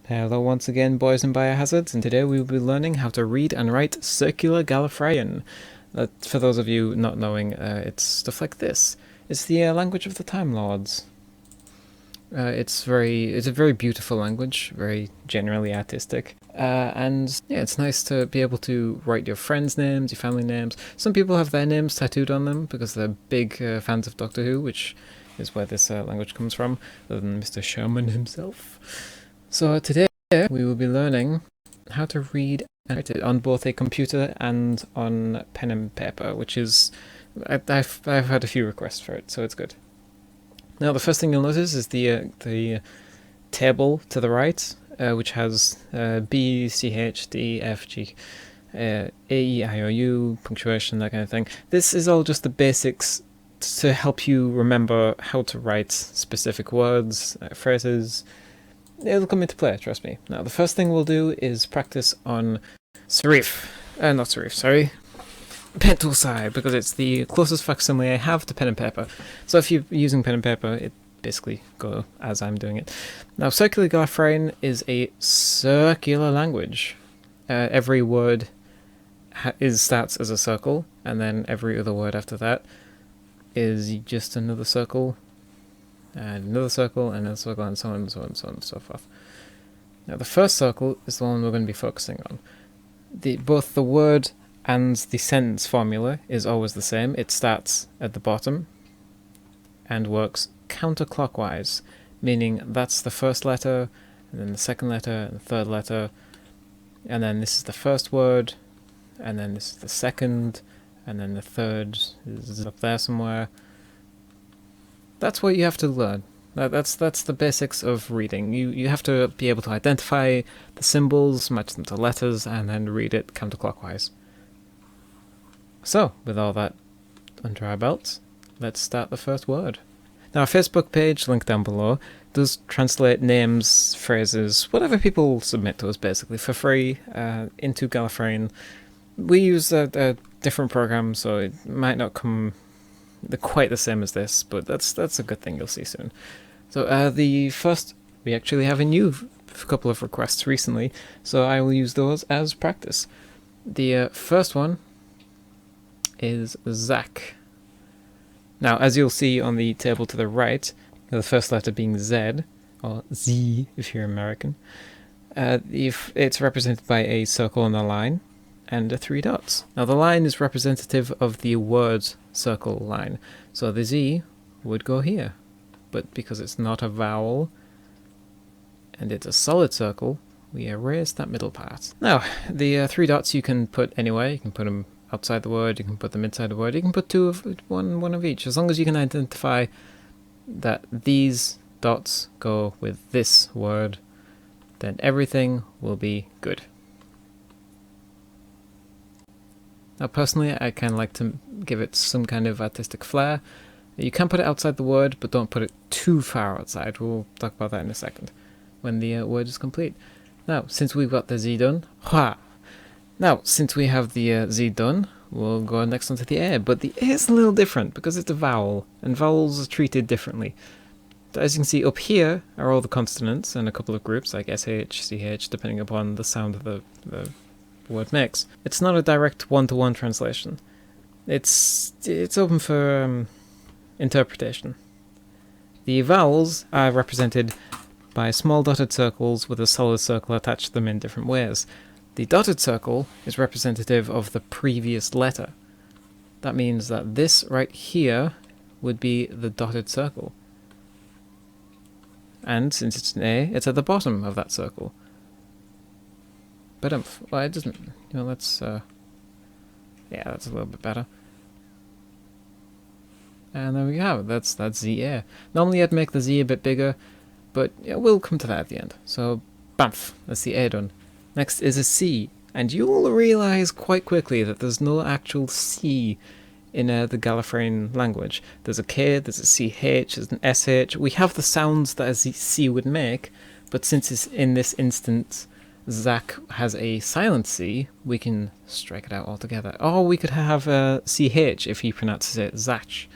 Hello once again, boys and biohazards, and today we will be learning how to read and write circular Gallifreyan. For those of you not knowing, it's stuff like this. It's the language of the Time Lords. It's a very beautiful language, very generally artistic, and yeah, it's nice to be able to write your friends' names, your family names. Some people have their names tattooed on them because they're big fans of Doctor Who, which is where this language comes from, other than Mr. Sherman himself. So today we will be learning how to read and write it on both a computer and on pen and paper, which is I've had a few requests for it, so it's good. Now the first thing you'll notice is the table to the right, which has B, C, H, D, F, G, A, E, I, O, U, punctuation, that kind of thing. This is all just the basics to help you remember how to write specific words, phrases. It'll come into play, trust me. Now, the first thing we'll do is practice on pen tool side, because it's the closest facsimile I have to pen and paper. So if you're using pen and paper, it basically go as I'm doing it. Now, circular Gallifreyan is a circular language. Every word starts as a circle, and then every other word after that is just another circle, and another circle, and another circle, and so on and so on and so on and so forth. Now the first circle is the one we're going to be focusing on. Both the word and the sentence formula is always the same. It starts at the bottom and works counterclockwise, meaning that's the first letter, and then the second letter, and the third letter, and then this is the first word, and then this is the second, and then the third is up there somewhere. That's what you have to learn. That's the basics of reading. You have to be able to identify the symbols, match them to letters, and then read it counterclockwise. So, with all that under our belts, let's start the first word. Now, our Facebook page, linked down below, does translate names, phrases, whatever people submit to us, basically, for free, into Gallifreyan. We use a different program, so it might not come quite the same as this, but that's a good thing you'll see soon. So we actually have a new couple of requests recently, so I will use those as practice. The first one is Zach. Now, as you'll see on the table to the right, the first letter being Z, or Z if you're American, it's represented by a circle and a line, and 3 dots. Now the line is representative of the word circle line, so the Z would go here, but because it's not a vowel and it's a solid circle, we erase that middle part. Now the 3 dots you can put anywhere. You can put them outside the word, you can put them inside the word, you can put one of each, as long as you can identify that these dots go with this word, then everything will be good. Now personally, I kind of like to give it some kind of artistic flair. You can put it outside the word, but don't put it too far outside. We'll talk about that in a second, when the word is complete. Now, since we've got the Z done, since we have the Z done, we'll go next onto the A. But the A is a little different, because it's a vowel, and vowels are treated differently. As you can see, up here are all the consonants, and a couple of groups, like SH, CH, depending upon the sound of the word makes. It's not a direct one-to-one translation. It's open for interpretation. The vowels are represented by small dotted circles with a solid circle attached to them in different ways. The dotted circle is representative of the previous letter. That means that this right here would be the dotted circle. And since it's an A, it's at the bottom of that circle. But well, it doesn't, that's yeah, that's a little bit better. And there we have it, that's ZA. Normally I'd make the Z a bit bigger, but yeah, we'll come to that at the end. So, bamf, that's the A done. Next is a C, and you'll realise quite quickly that there's no actual C in the Gallifreyan language. There's a K, there's a CH, there's an SH. We have the sounds that a C would make, but since it's in this instance Zach has a silent C, we can strike it out altogether. Or we could have a CH if he pronounces it Zach,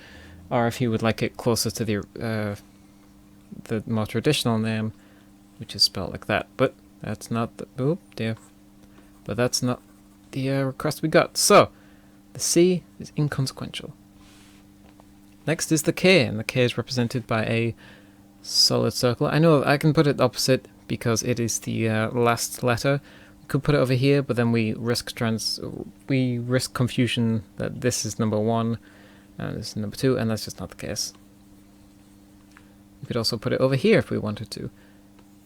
or if he would like it closer to the more traditional name, which is spelled like that. But that's not the... Oh, dear. But that's not the request we got. So, the C is inconsequential. Next is the K, and the K is represented by a solid circle. I know I can put it opposite because it is the last letter. We could put it over here, but then we risk confusion that this is number 1 and this is number 2, and that's just not the case. We could also put it over here if we wanted to.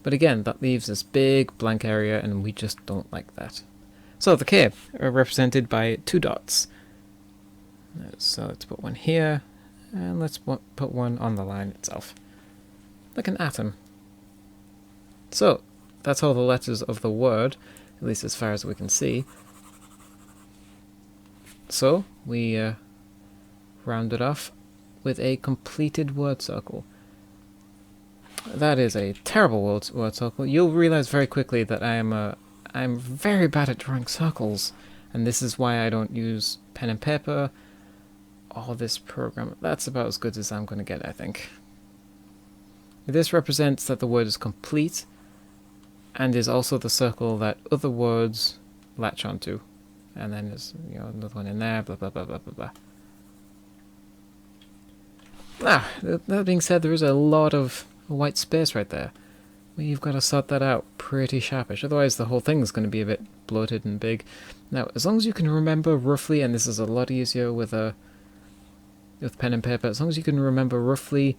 But again, that leaves this big blank area, and we just don't like that. So the K are represented by 2 dots. So let's put one here, and let's put one on the line itself. Like an atom. So, that's all the letters of the word, at least as far as we can see. So, we round it off with a completed word circle. That is a terrible word circle. You'll realize very quickly that I'm very bad at drawing circles, and this is why I don't use pen and paper or this program. That's about as good as I'm going to get, I think. This represents that the word is complete, and is also the circle that other words latch onto. And then there's another one in there, blah blah blah blah blah blah. That being said, there is a lot of white space right there. We've got to sort that out pretty sharpish, otherwise the whole thing is going to be a bit bloated and big. Now, as long as you can remember roughly, and this is a lot easier with pen and paper, as long as you can remember roughly...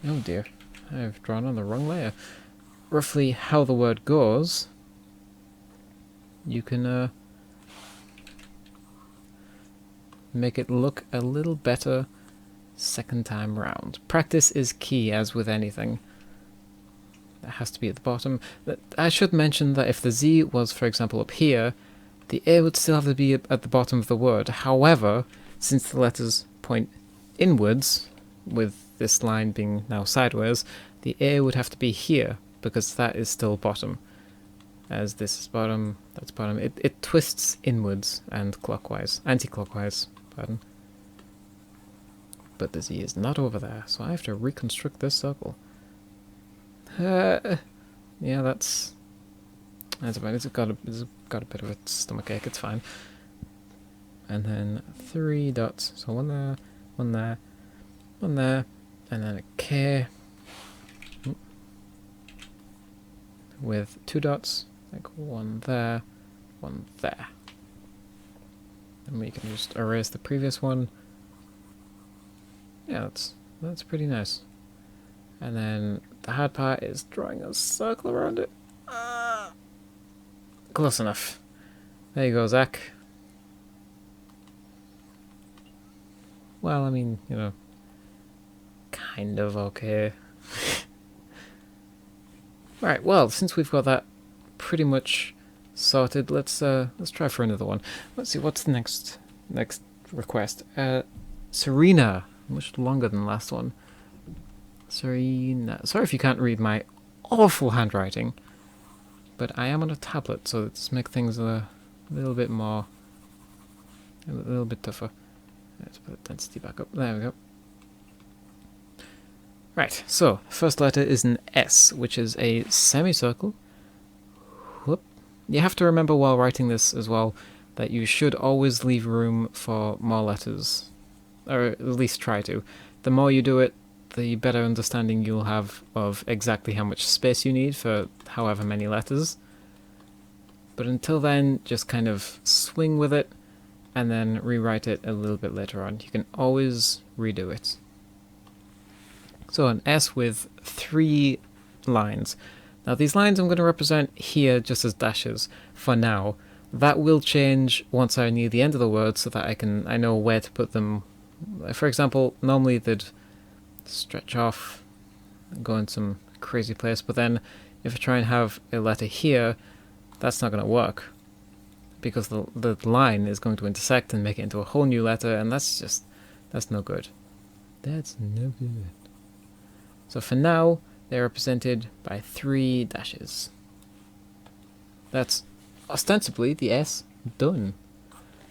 Oh dear, I've drawn on the wrong layer. Roughly how the word goes, you can make it look a little better second time round. Practice is key, as with anything. That has to be at the bottom. I should mention that if the Z was, for example, up here, the A would still have to be at the bottom of the word. However, since the letters point inwards, with this line being now sideways, the A would have to be here, because that is still bottom. As this is bottom, that's bottom. It twists inwards and clockwise, anti-clockwise, pardon. But the Z is not over there, so I have to reconstruct this circle. Yeah, that's about it. It's got a bit of a stomachache, it's fine. And then 3 dots, so one there, one there, one there, and then a K with 2 dots, like one there, one there. And we can just erase the previous one. Yeah, that's pretty nice. And then the hard part is drawing a circle around it. Close enough. There you go, Zach. Well, I mean, kind of okay. Right, well, since we've got that pretty much sorted, let's try for another one. Let's see, what's the next request? Serena, much longer than the last one. Serena. Sorry if you can't read my awful handwriting, but I am on a tablet, so let's make things a little bit tougher. Let's put the density back up. There we go. Right, so first letter is an S, which is a semicircle. Whoop. You have to remember while writing this as well that you should always leave room for more letters, or at least try to. The more you do it, the better understanding you'll have of exactly how much space you need for however many letters. But until then, just kind of swing with it, and then rewrite it a little bit later on. You can always redo it. So an S with 3 lines. Now these lines I'm going to represent here just as dashes for now. That will change once I near the end of the word so that I know where to put them. For example, normally they'd stretch off and go in some crazy place, but then if I try and have a letter here, that's not going to work, because the line is going to intersect and make it into a whole new letter, and that's no good. That's no good. So for now, they're represented by 3 dashes. That's ostensibly the S done.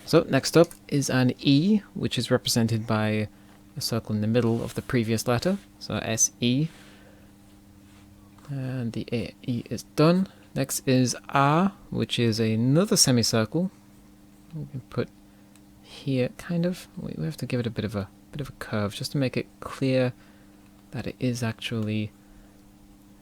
So next up is an E, which is represented by a circle in the middle of the previous letter, so SE. And the E is done. Next is R, which is another semicircle. We can put here, kind of. We have to give it a bit of a curve just to make it clear that it is actually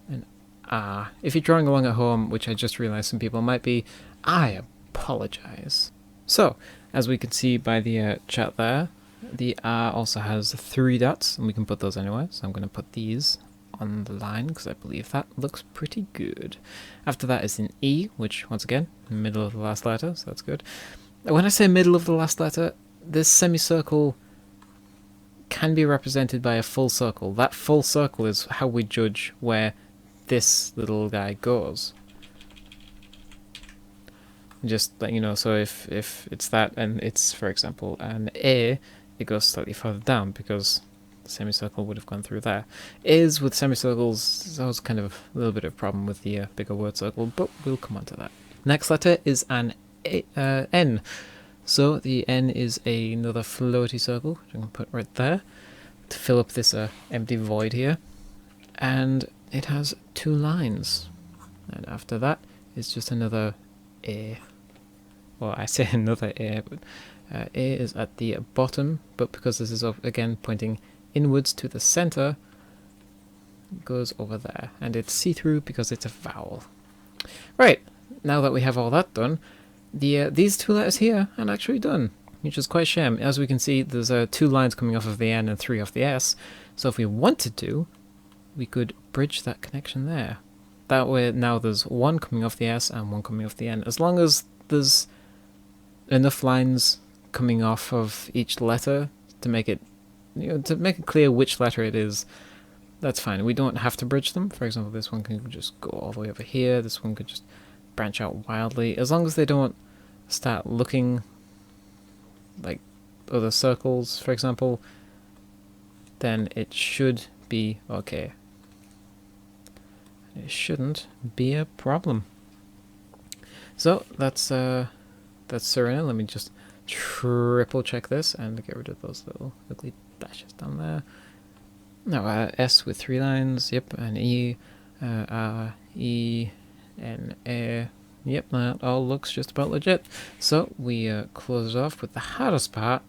an R. If you're drawing along at home, which I just realized some people might be, I apologize. So, as we can see by the chat there, the R also has 3 dots, and we can put those anywhere. So I'm going to put these on the line because I believe that looks pretty good. After that is an E, which once again, middle of the last letter, so that's good. When I say middle of the last letter, this semicircle can be represented by a full circle. That full circle is how we judge where this little guy goes. Just let you know, so if it's that and it's, for example, an A, it goes slightly further down because the semicircle would have gone through there. Is with semicircles, that was kind of a little bit of a problem with the bigger word circle, but we'll come on to that. Next letter is an N. So the N is another floaty circle, which I'm going to put right there to fill up this empty void here. And it has 2 lines. And after that is just another A. Well, I say another A, but A is at the bottom, but because this is, again, pointing inwards to the center, it goes over there. And it's see-through because it's a vowel. Right, now that we have all that done, these 2 letters here are actually done, which is quite a shame. As we can see, there's 2 lines coming off of the N and 3 off the S, so if we wanted to, we could bridge that connection there. That way now there's 1 coming off the S and 1 coming off the N. As long as there's enough lines coming off of each letter to make it, to make it clear which letter it is, that's fine. We don't have to bridge them. For example, this one can just go all the way over here, this one could just branch out wildly. As long as they don't start looking like other circles, for example, then it should be okay. It shouldn't be a problem. So that's Serena. Let me just triple check this and get rid of those little ugly dashes down there. No, S with 3 lines. Yep, and E, R, E, N, A. Yep, that all looks just about legit. So we close it off with the hardest part.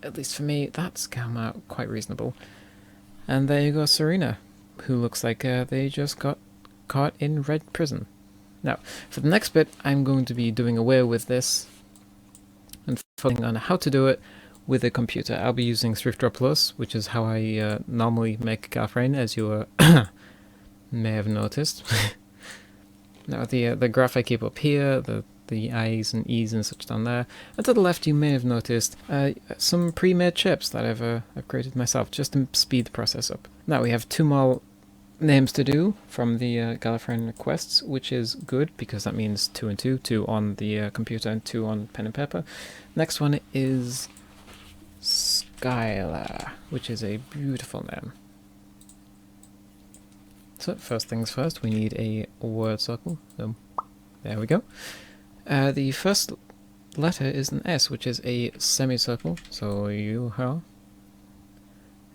At least for me, that's come out quite reasonable. And there you go, Serena, who looks like they just got caught in red prison. Now, for the next bit, I'm going to be doing away with this and focusing on how to do it with a computer. I'll be using ThriftDraw Plus, which is how I normally make Gallifreyan, as you may have noticed. Now, the graph I keep up here, the I's and E's and such down there, and to the left you may have noticed some pre-made shapes that I've created myself, just to speed the process up. Now we have 2 more names to do from the Gallifreyan requests, which is good because that means 2 and 2, 2 on the computer and 2 on pen and paper. Next one is Scylla, which is a beautiful name. So first things first, we need a word circle. So there we go. The first letter is an S, which is a semicircle. So you have.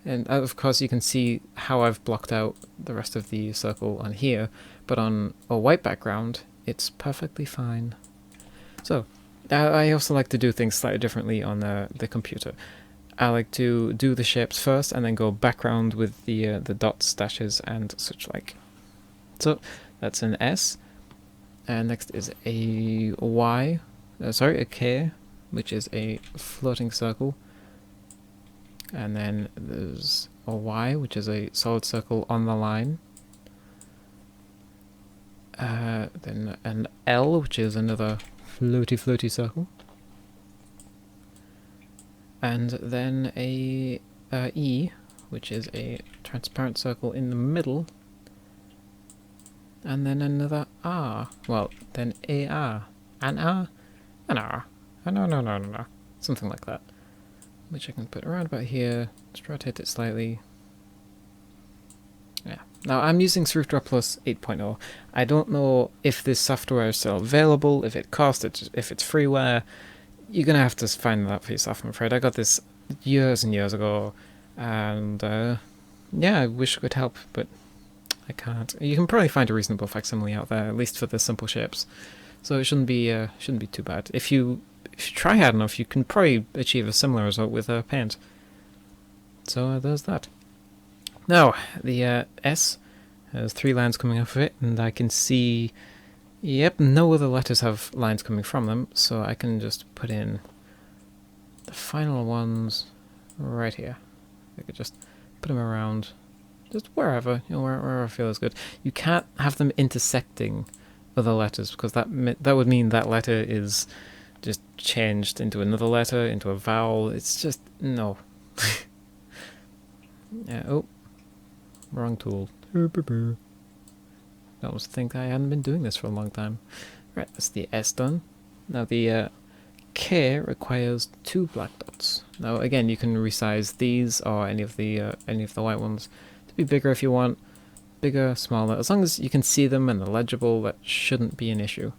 And of course you can see how I've blocked out the rest of the circle on here, but on a white background, it's perfectly fine. So, I also like to do things slightly differently on the computer. I like to do the shapes first and then go background with the dots, dashes, and such like. So, that's an S. And next is a Y, a K, which is a floating circle. And then there's a Y, which is a solid circle on the line. Then an L, which is another floaty circle. And then a E, which is a transparent circle in the middle. And then another R. Well, then a R. An R? An R. No. Something like that. Which I can put around about here, just rotate it slightly. Yeah. Now I'm using ThriftDraw Plus 8.0. I don't know if this software is still available, if it costs, if it's freeware. You're gonna have to find that for yourself, I'm afraid. I got this years and years ago, and yeah, I wish I could help, but I can't. You can probably find a reasonable facsimile out there, at least for the simple shapes. So it shouldn't be too bad. If you try hard enough, you can probably achieve a similar result with paint. So there's that. Now, the S has 3 lines coming off of it, and I can see, yep, no other letters have lines coming from them, so I can just put in the final ones right here. I could just put them around, just wherever, wherever I feel is good. You can't have them intersecting other letters, because that would mean that letter is just changed into another letter, into a vowel. It's just, no. Yeah, oh, wrong tool. I almost think I hadn't been doing this for a long time. Right, that's the S done. Now the K requires 2 black dots. Now again, you can resize these or any of the white ones to be bigger if you want. Bigger, smaller, as long as you can see them and they're legible, that shouldn't be an issue.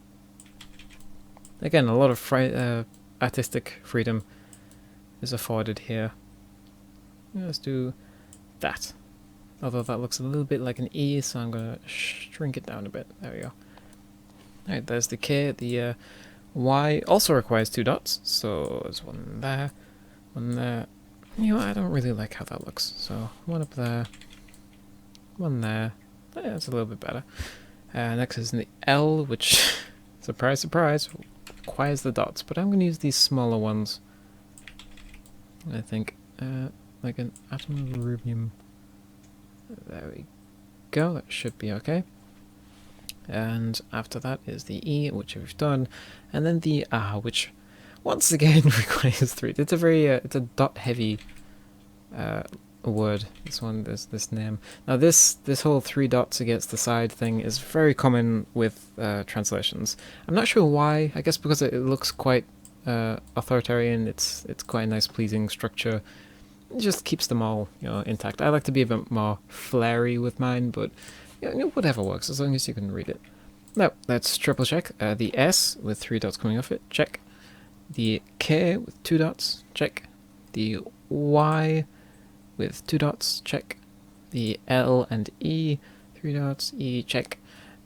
Again, a lot of artistic freedom is afforded here. Let's do that. Although that looks a little bit like an E, so I'm going to shrink it down a bit. There we go. Alright, there's the K. The Y also requires 2 dots, so there's one there, one there. You know, I don't really like how that looks, so one up there, one there. Yeah, that's a little bit better. Next is the L, which, surprise, surprise, requires the dots, but I'm going to use these smaller ones. I think, like an atom of rubium. There we go, that should be okay. And after that is the E, which we've done, and then the R, which once again requires 3. It's a very, it's a dot-heavy word. This one, this name. Now this whole 3 dots against the side thing is very common with translations. I'm not sure why. I guess because it looks quite authoritarian. It's quite a nice, pleasing structure. It just keeps them all, intact. I like to be a bit more flary with mine, but whatever works as long as you can read it. Now let's triple check. The S with 3 dots coming off it, check. The K with 2 dots, check. The Y with 2 dots, check. The L and E, 3 dots, E, check.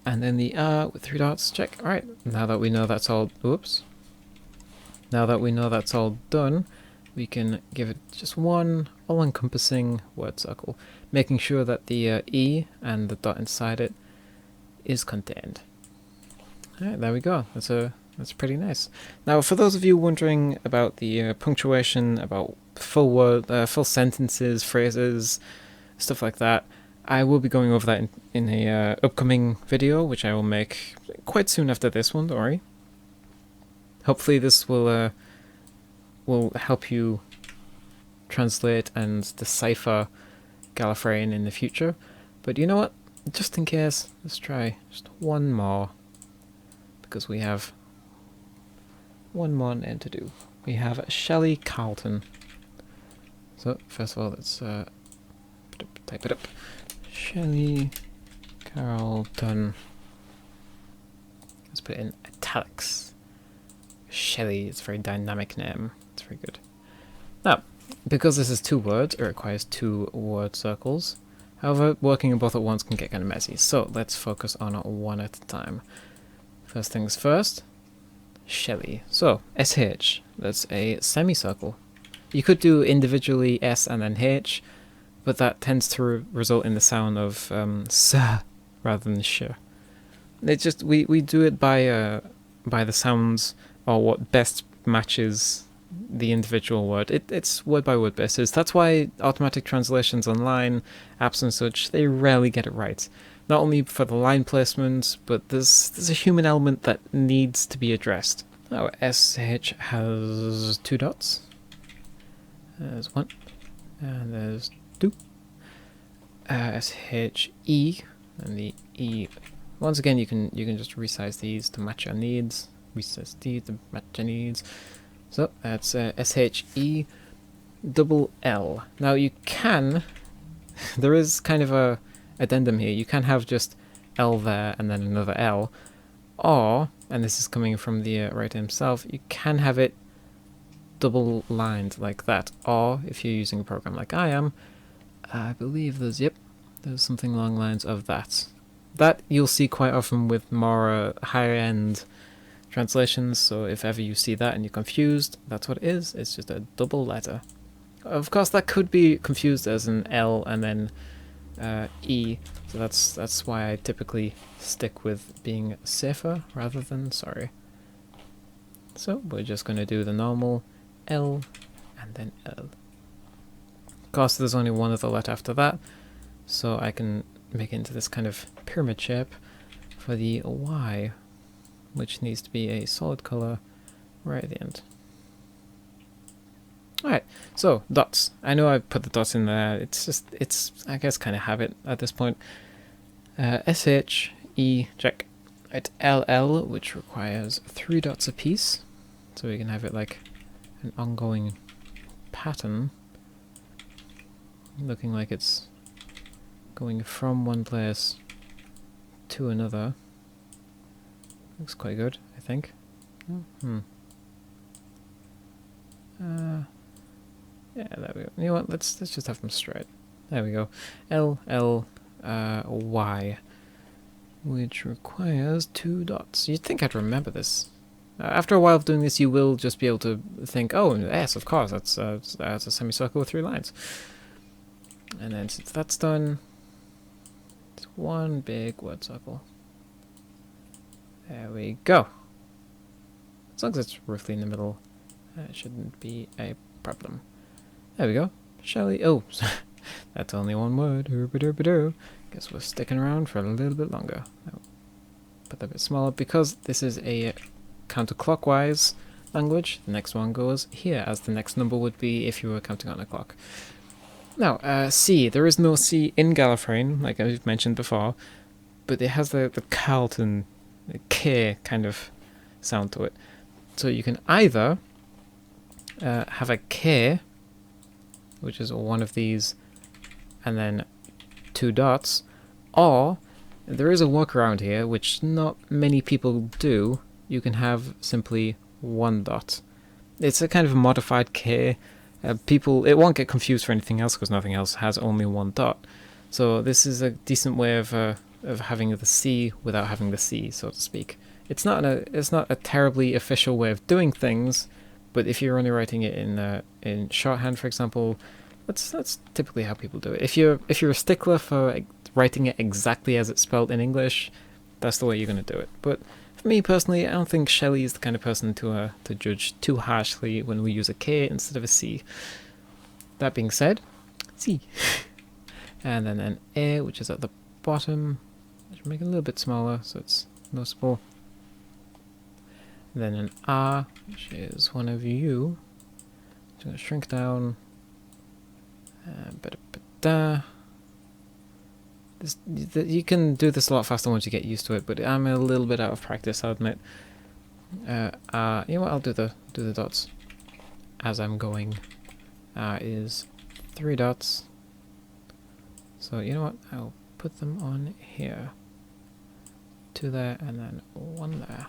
And then the R with 3 dots, check. Alright, now that we know that's all, now that we know that's all done, we can give it just one all-encompassing word circle, making sure that the E and the dot inside it is contained. Alright, there we go. That's pretty nice. Now, for those of you wondering about the punctuation, about full sentences, phrases, stuff like that, I will be going over that in a upcoming video, which I will make quite soon after this one. Don't worry. Hopefully, this will help you translate and decipher Gallifreyan in the future. But you know what? Just in case, let's try just one more, because we have one more name to do. We have Shelly Carlton. So first of all, let's type it up. Shelly Carlton. Let's put it in italics. Shelly is a very dynamic name. It's very good. Now, because this is 2 words, it requires 2 word circles. However, working both at once can get kind of messy, so let's focus on one at a time. First things first, Shelly. So, SH, that's a semicircle. You could do individually S and then H, but that tends to result in the sound of S rather than sh. It just, we do it by the sounds, or what best matches the individual word. It's word by word basis. That's why automatic translations online, apps and such, they rarely get it right. Not only for the line placement, but there's a human element that needs to be addressed. Now, SH has 2 dots. There's 1, and there's 2. SHE, and the E. Once again, you can just resize these to match your needs. Resize these to match your needs. So that's SHE double L. Now you can, there is kind of a addendum here. You can have just L there and then another L, or, and this is coming from the writer himself, you can have it double lined like that. Or if you're using a program like I am, I believe there's, yep, There's something along the lines of that. That you'll see quite often with more higher end translations, so if ever you see that and you're confused, that's what it is. It's just a double letter. Of course, that could be confused as an L and then E, so that's why I typically stick with being safer rather than sorry. So we're just going to do the normal L and then L. Of course, there's only one other letter after that, so I can make it into this kind of pyramid shape for the Y, which needs to be a solid color right at the end. Alright, so dots. I know I put the dots in there, it's I guess kind of habit at this point. SH, E, check. Right, LL, which requires 3 dots apiece, so we can have it like an ongoing pattern, looking like it's going from one place to another. Looks quite good, I think. Yeah, there we go. You know what? Let's just have them straight. There we go. L L Y, which requires 2 dots. You'd think I'd remember this. After a while of doing this, you will just be able to think, oh, yes, of course, that's a semicircle with 3 lines. And then since that's done, it's one big word circle. There we go. As long as it's roughly in the middle, it shouldn't be a problem. There we go. Shelly. Oh, that's only one word. Guess we're sticking around for a little bit longer. I'll put that a bit smaller because this is a counterclockwise language. The next one goes here, as the next number would be if you were counting on a clock. Now, C. There is no C in Gallifreyan, like I've mentioned before, but it has the Carlton K kind of sound to it. So you can either have a K, which is one of these, and then 2 dots, or there is a workaround here, which not many people do. You can have simply 1 dot. It's a kind of modified K. It won't get confused for anything else because nothing else has only 1 dot. So this is a decent way of having the C without having the C, so to speak. It's not a terribly official way of doing things, but if you're only writing it in shorthand, for example, that's typically how people do it. If you're a stickler for writing it exactly as it's spelled in English, that's the way you're going to do it. But for me personally, I don't think Shelly is the kind of person to judge too harshly when we use a K instead of a C. That being said, C. And then an A, which is at the bottom. I should make it a little bit smaller so it's noticeable. Then an R, which is one of you. It's going to shrink down. You can do this a lot faster once you get used to it, but I'm a little bit out of practice, I'll admit. You know what? I'll do the dots as I'm going. Is 3 dots. So you know what? I'll put them on here. 2 there, and then 1 there.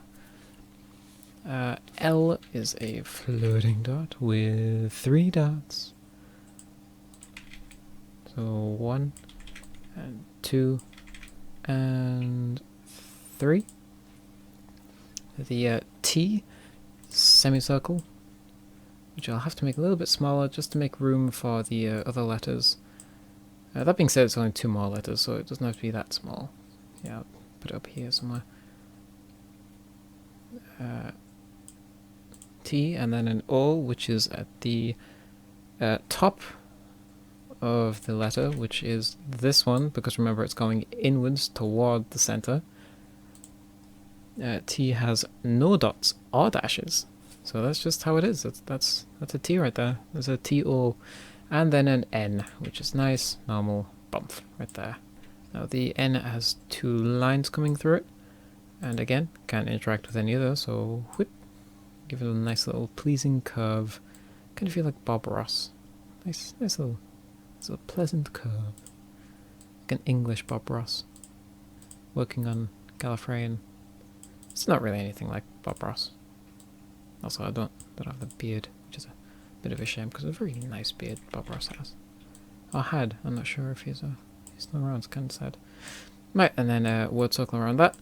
L is a floating dot with 3 dots. So 1 and 2 and 3. The T, semicircle, which I'll have to make a little bit smaller just to make room for the other letters. That being said, it's only 2 more letters, so it doesn't have to be that small. Yeah, I'll put it up here somewhere. T, and then an O, which is at the top of the letter, which is this one, because remember it's going inwards toward the center. T has no dots or dashes, so that's just how it is. That's a T right there. There's a T-O, and then an N, which is nice, normal bump right there. Now the N has 2 lines coming through it, and again, can't interact with any other, so whoop, give it a nice little pleasing curve. Kind of feel like Bob Ross. Nice little. It's a pleasant curve. Like an English Bob Ross. Working on Gallifreyan. It's not really anything like Bob Ross. Also, I don't have the beard, which is a bit of a shame, because a very nice beard Bob Ross has. Or had. I'm not sure if he's He's not around, it's kind of sad. Right, and then word circle around that.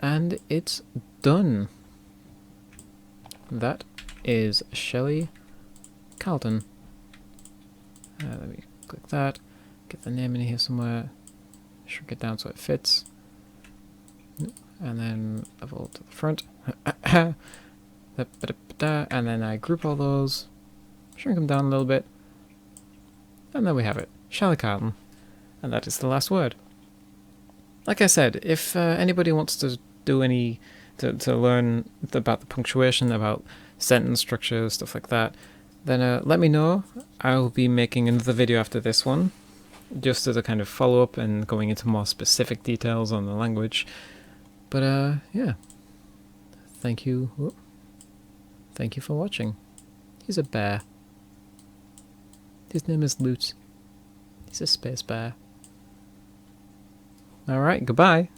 And it's done. That is Shelly Carlton. Let me click that. Get the name in here somewhere. Shrink it down so it fits. And then level to the front. And then I group all those. Shrink them down a little bit. And there we have it. Shelly Carlton. And that is the last word. Like I said, if anybody wants to do any... to learn about the punctuation, about sentence structure, stuff like that, then let me know. I'll be making another video after this one, just as a kind of follow-up and going into more specific details on the language. But yeah, thank you. Thank you for watching. He's a bear. His name is Loot. He's a space bear. Alright, goodbye.